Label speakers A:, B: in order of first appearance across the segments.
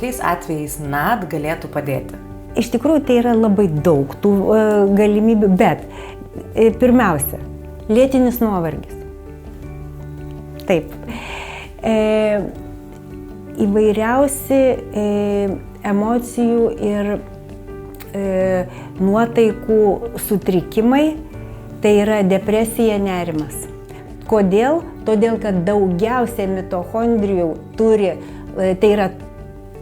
A: kokiais atvejais NAD galėtų padėti?
B: Iš tikrųjų, tai yra labai daug tų galimybių, bet pirmiausia, lėtinis nuovargis. Taip. Įvairiausi emocijų ir nuotaikų sutrikimai, tai yra depresija, nerimas. Kodėl? Todėl, kad daugiausiai mitochondrijų turi, tai yra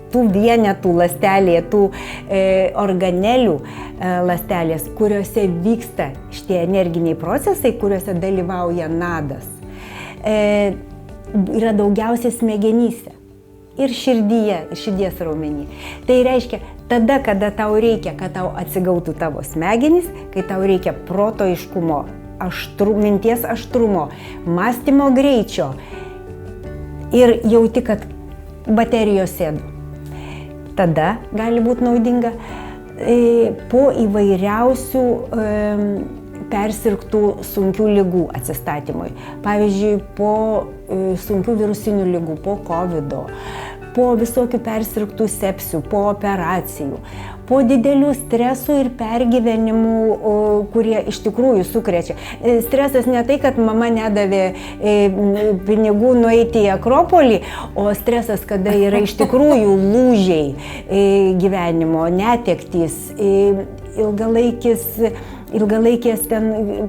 B: tų vienetų ląstelėje, tų organelių ląstelės, kuriuose vyksta šitie energiniai procesai, kuriuose dalyvauja nadas, yra daugiausiai smegenyse ir širdyje, ir širdies raumenį. Tai reiškia, tada, kada tau reikia, kad tau atsigautų tavo smegenys, kai tau reikia proto aiškumo, minties aštrumo, mąstymo greičio ir jauti, kad baterijos sėdo. Tada gali būti naudinga po įvairiausių persirgtų sunkių ligų atsistatymui. Pavyzdžiui, po sunkių virusinių ligų, po COVID-o, po visokių persirgtų sepsių, po operacijų, po didelių stresų ir pergyvenimų, kurie iš tikrųjų sukrečia. Stresas ne tai, kad mama nedavė pinigų nueiti į Akropolį, o stresas, kada yra iš tikrųjų lūžiai gyvenimo, netektys, ilgalaikės ten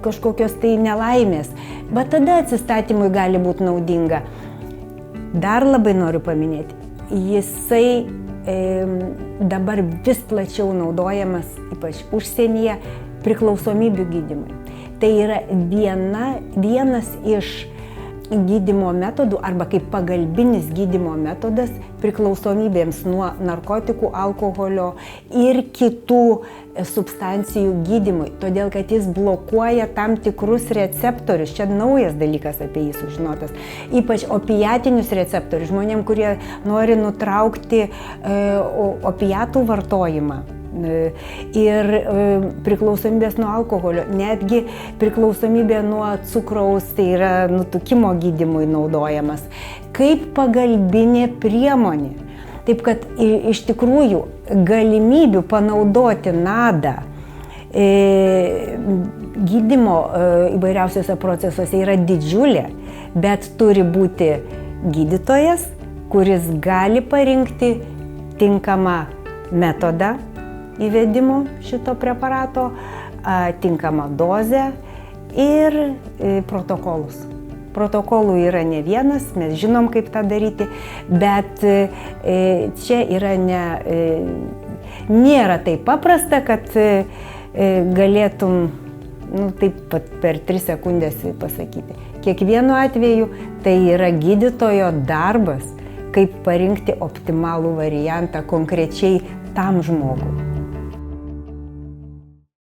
B: kažkokios tai nelaimės. Bet tada atsistatymui gali būti naudinga. Dar labai noriu paminėti, jisai dabar vis plačiau naudojamas, ypač užsienyje, priklausomybių gydymui. Tai yra vienas iš gydymo metodų arba kaip pagalbinis gydymo metodas priklausomybėms nuo narkotikų, alkoholio ir kitų substancijų gydymui, todėl kad jis blokuoja tam tikrus receptorius. Čia naujas dalykas apie jį sužinotas. Ypač opiatinius receptorius, žmonėm, kurie nori nutraukti opiatų vartojimą. Ir priklausomybės nuo alkoholio, netgi priklausomybė nuo cukraus, tai yra nutukimo gydymui naudojamas, kaip pagalbinė priemonė. Taip kad iš tikrųjų galimybių panaudoti nadą gydymo įvairiausiuose procesuose yra didžiulė, bet turi būti gydytojas, kuris gali parinkti tinkamą metodą įvedimo šito preparato, tinkamą dozę ir protokolus. Protokolų yra ne vienas, mes žinom, kaip tą daryti, bet čia yra nėra taip paprasta, kad galėtum taip pat per 3 sekundės pasakyti. Kiekvienu atveju tai yra gydytojo darbas, kaip parinkti optimalų variantą konkrečiai tam žmogui.